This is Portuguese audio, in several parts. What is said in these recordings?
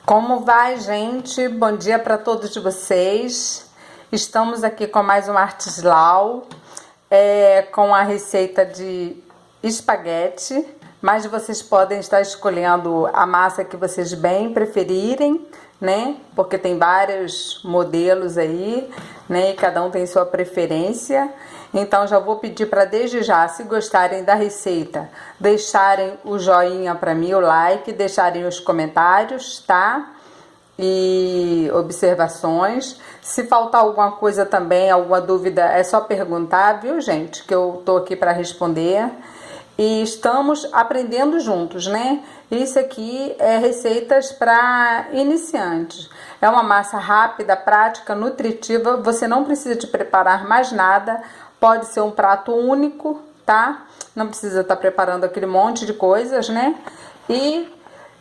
Como vai, gente? Bom dia para todos vocês. Estamos aqui com mais um Artislau, com a receita de espaguete, mas vocês podem estar escolhendo a massa que vocês bem preferirem, né? Porque tem vários modelos aí, né? E cada um tem sua preferência. Então já vou pedir para desde já, se gostarem da receita, deixarem o joinha para mim, o like, deixarem os comentários, tá? E observações. Se faltar alguma coisa também, alguma dúvida, é só perguntar, viu, gente? Que eu tô aqui para responder. E estamos aprendendo juntos, né? Isso aqui é receitas para iniciantes. É uma massa rápida, prática, nutritiva. Você não precisa de preparar mais nada. Pode ser um prato único, tá? Não precisa estar preparando aquele monte de coisas, né? E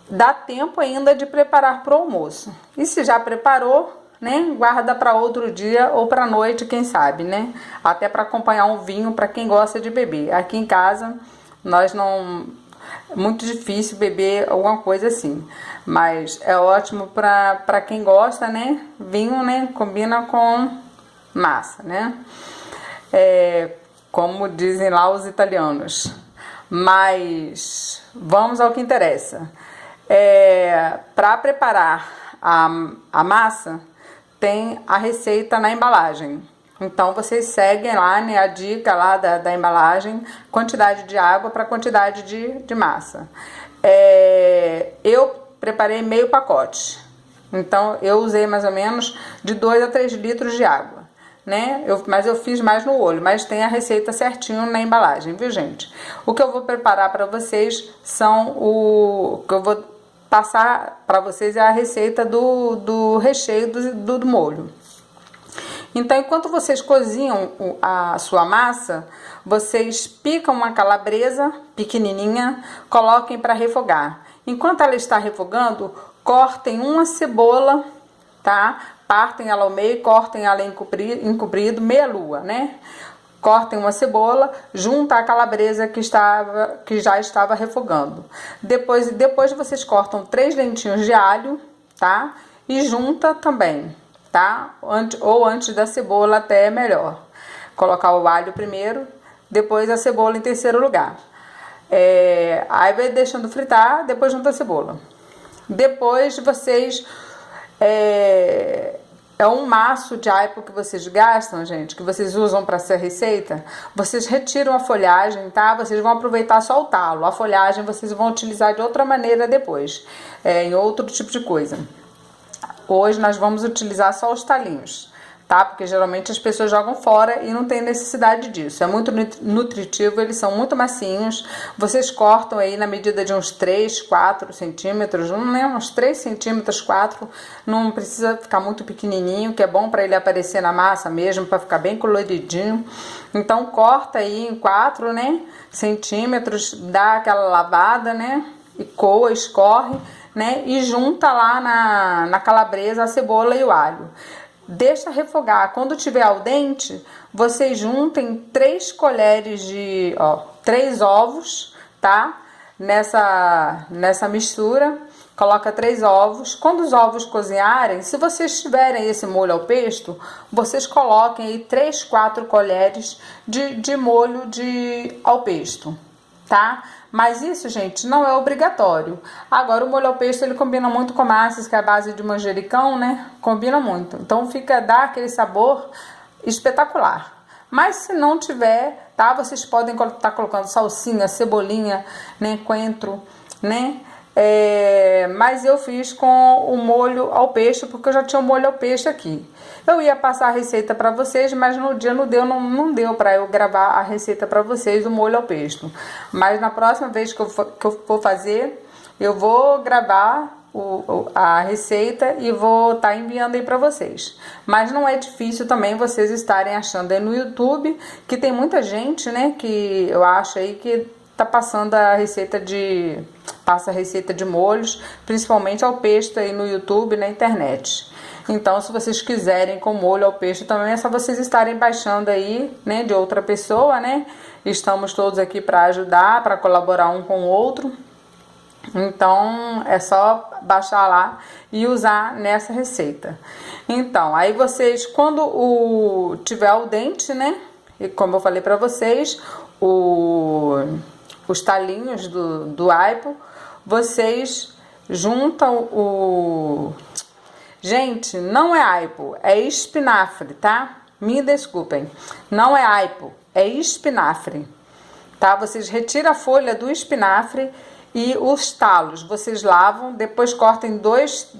dá tempo ainda de preparar para o almoço. E se já preparou, né? Guarda para outro dia ou para noite, quem sabe, né? Até para acompanhar um vinho para quem gosta de beber. Aqui em casa, nós não... É muito difícil beber alguma coisa assim. Mas é ótimo para quem gosta, né? Vinho, né? Combina com massa, né? Como dizem lá os italianos. Mas vamos ao que interessa. Para preparar a massa, tem a receita na embalagem. Então vocês seguem lá, né, a dica lá da embalagem, quantidade de água para quantidade de massa. Eu preparei meio pacote. Então eu usei mais ou menos de 2 a 3 litros de água, né? Mas eu fiz mais no olho, mas tem a receita certinho na embalagem, viu, gente? O que eu vou preparar para vocês o que eu vou passar para vocês é a receita do recheio do molho. Então, enquanto vocês cozinham a sua massa, vocês picam uma calabresa pequenininha, coloquem para refogar. Enquanto ela está refogando, cortem uma cebola, tá? Partem ela ao meio, cortem ela em comprido, meia lua, né? Cortem uma cebola, junta a calabresa que já estava refogando. Depois vocês cortam 3 dentinhos de alho, tá? E junta também, tá? Ou antes da cebola até é melhor. Colocar o alho primeiro, depois a cebola em terceiro lugar. Aí vai deixando fritar, depois junta a cebola. Depois vocês... É um maço de aipo que vocês gastam, gente, que vocês usam para essa receita. Vocês retiram a folhagem, tá? Vocês vão aproveitar só o talo. A folhagem vocês vão utilizar de outra maneira depois, em outro tipo de coisa. Hoje nós vamos utilizar só os talinhos, tá? Porque geralmente as pessoas jogam fora e não tem necessidade disso. É muito nutritivo, eles são muito macinhos. Vocês cortam aí na medida de uns 3, 4 centímetros, uns 3 centímetros, 4. Não precisa ficar muito pequenininho, que é bom para ele aparecer na massa mesmo, para ficar bem coloridinho. Então corta aí em 4, né, centímetros, dá aquela lavada, né, e coa, escorre, né, e junta lá na calabresa a cebola e o alho. Deixa refogar. Quando tiver al dente, vocês juntem 3 colheres de... 3 ovos, tá? Nessa mistura. Coloca 3 ovos. Quando os ovos cozinharem, se vocês tiverem esse molho ao pesto, vocês coloquem aí 3, 4 colheres de molho ao pesto, tá? Mas isso, gente, não é obrigatório. Agora, o molho ao pesto, ele combina muito com massas, que é a base de manjericão, né? Combina muito. Então, dá aquele sabor espetacular. Mas se não tiver, tá? Vocês podem estar colocando salsinha, cebolinha, né? Coentro, né? Mas eu fiz com o molho ao peixe, porque eu já tinha o molho ao peixe aqui. Eu ia passar a receita para vocês, mas no dia não deu para eu gravar a receita para vocês do molho ao pesto. Mas na próxima vez que eu for fazer, eu vou gravar a receita e vou estar enviando aí para vocês. Mas não é difícil também vocês estarem achando aí no YouTube, que tem muita gente, né, que eu acho aí que tá passando passa a receita de molhos, principalmente ao pesto aí no YouTube e na internet. Então, se vocês quiserem com molho ao peixe também, é só vocês estarem baixando aí, né, de outra pessoa, né? Estamos todos aqui para ajudar, para colaborar um com o outro. Então é só baixar lá e usar nessa receita. Então, aí vocês, quando tiver o dente, né? E como eu falei para vocês, os talinhos do aipo, vocês juntam Gente, não é aipo, é espinafre, tá? Me desculpem. Não é aipo, é espinafre, tá? Vocês retiram a folha do espinafre e os talos vocês lavam, depois cortem 2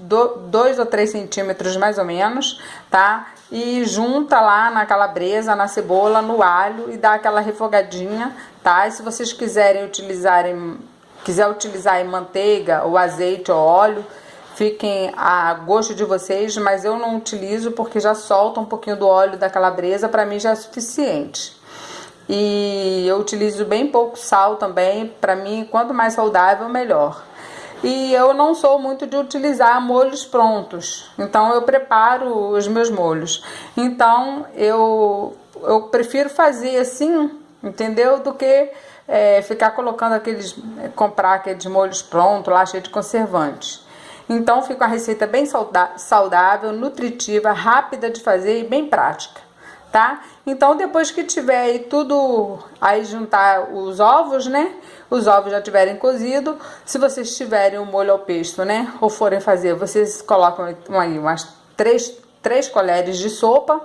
ou 3 centímetros mais ou menos, tá? E junta lá na calabresa, na cebola, no alho e dá aquela refogadinha, tá? E se vocês quiser utilizar em manteiga ou azeite ou óleo, fiquem a gosto de vocês, mas eu não utilizo porque já solta um pouquinho do óleo da calabresa, para mim já é suficiente. E eu utilizo bem pouco sal também, para mim quanto mais saudável melhor. E eu não sou muito de utilizar molhos prontos, então eu preparo os meus molhos. Então eu prefiro fazer assim, entendeu? Do que ficar colocando comprar aqueles molhos prontos lá, cheio de conservantes. Então fica uma receita bem saudável, nutritiva, rápida de fazer e bem prática, tá? Então depois que tiver aí tudo, aí juntar os ovos, né? Os ovos já tiverem cozido, se vocês tiverem o molho ao pesto, né? Ou forem fazer, vocês colocam aí umas 3 colheres de sopa,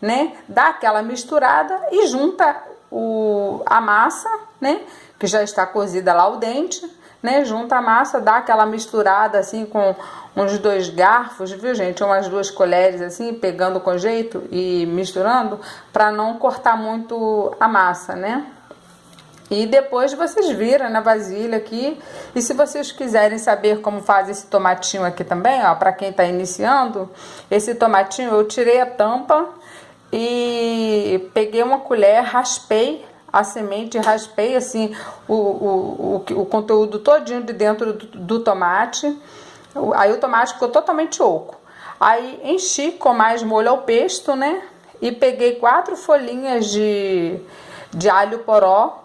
né? Dá aquela misturada e junta a massa, né? Que já está cozida lá o dente, né? Junta a massa, dá aquela misturada assim com uns 2 garfos, viu, gente? Umas 2 colheres assim, pegando com jeito e misturando, para não cortar muito a massa, né? E depois vocês viram na vasilha aqui. E se vocês quiserem saber como faz esse tomatinho aqui também, ó, para quem tá iniciando, esse tomatinho eu tirei a tampa e peguei uma colher, raspei a semente, raspei assim o conteúdo todinho de dentro do tomate. Aí o tomate ficou totalmente oco. Aí enchi com mais molho ao pesto, né? E peguei 4 folhinhas de alho poró.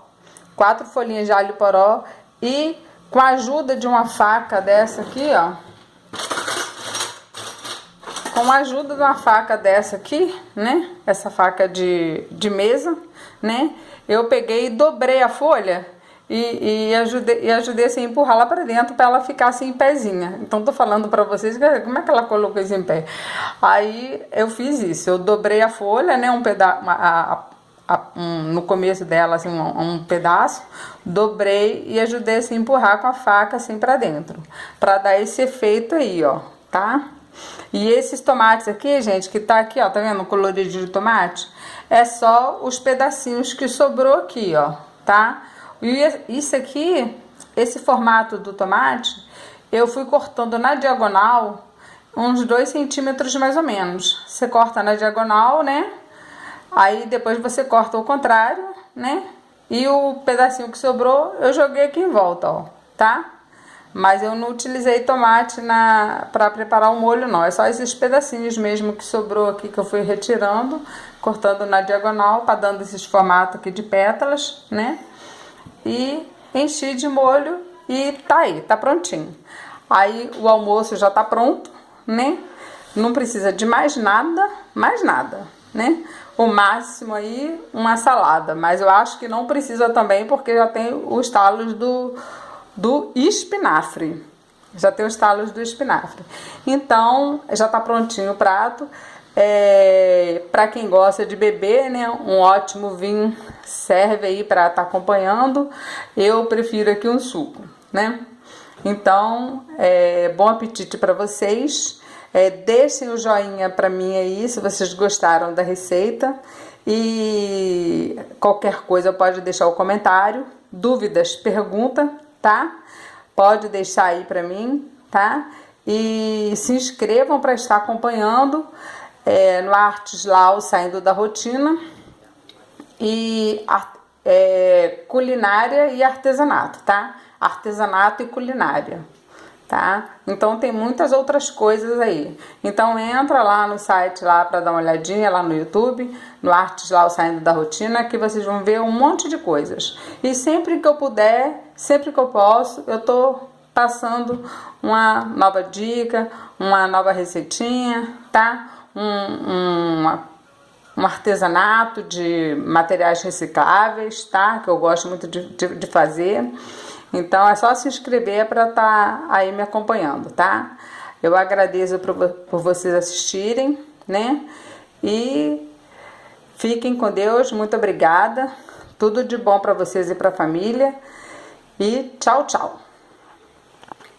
4 folhinhas de alho poró. E com a ajuda de uma faca dessa aqui, ó. Com a ajuda de uma faca dessa aqui, né? Essa faca de mesa, né? Eu peguei e dobrei a folha e ajudei assim, a empurrar lá para dentro para ela ficar assim em pezinha. Então tô falando para vocês como é que ela colocou isso em pé. Aí eu fiz isso, eu dobrei a folha, né? No começo dela assim um pedaço, dobrei e ajudei assim a empurrar com a faca assim para dentro, para dar esse efeito aí, ó, tá? E esses tomates aqui, gente, que tá aqui, ó, tá vendo o colorido de tomate? É só os pedacinhos que sobrou aqui, ó, tá? E isso aqui, esse formato do tomate, eu fui cortando na diagonal uns 2 centímetros mais ou menos. Você corta na diagonal, né? Aí depois você corta ao contrário, né? E o pedacinho que sobrou, eu joguei aqui em volta, ó, tá? Mas eu não utilizei tomate para preparar o molho, não. É só esses pedacinhos mesmo que sobrou aqui que eu fui retirando, cortando na diagonal, para dando esses formatos aqui de pétalas, né? E enchi de molho e tá aí, tá prontinho. Aí o almoço já tá pronto, né? Não precisa de mais nada, né? O máximo aí uma salada, mas eu acho que não precisa também porque já tem os talos do espinafre. Já tem os talos do espinafre. Então, já tá prontinho o prato. Para quem gosta de beber, né, um ótimo vinho serve aí para estar acompanhando. Eu prefiro aqui um suco, né? Então, bom apetite para vocês. Deixem o joinha para mim aí se vocês gostaram da receita. E qualquer coisa pode deixar o comentário. Dúvidas, pergunta, tá? Pode deixar aí para mim, tá? E se inscrevam para estar acompanhando no Artes Lau Saindo da Rotina e culinária e artesanato, tá? Artesanato e culinária, tá? Então tem muitas outras coisas aí. Então entra lá no site lá para dar uma olhadinha lá no YouTube, no Artes Lau Saindo da Rotina, que vocês vão ver um monte de coisas. E sempre que eu puder, sempre que eu posso, eu tô passando uma nova dica, uma nova receitinha, tá? Um artesanato de materiais recicláveis, tá? Que eu gosto muito de fazer. Então é só se inscrever para estar aí me acompanhando, tá? Eu agradeço por vocês assistirem, né? E fiquem com Deus, muito obrigada. Tudo de bom para vocês e para a família. E tchau, tchau.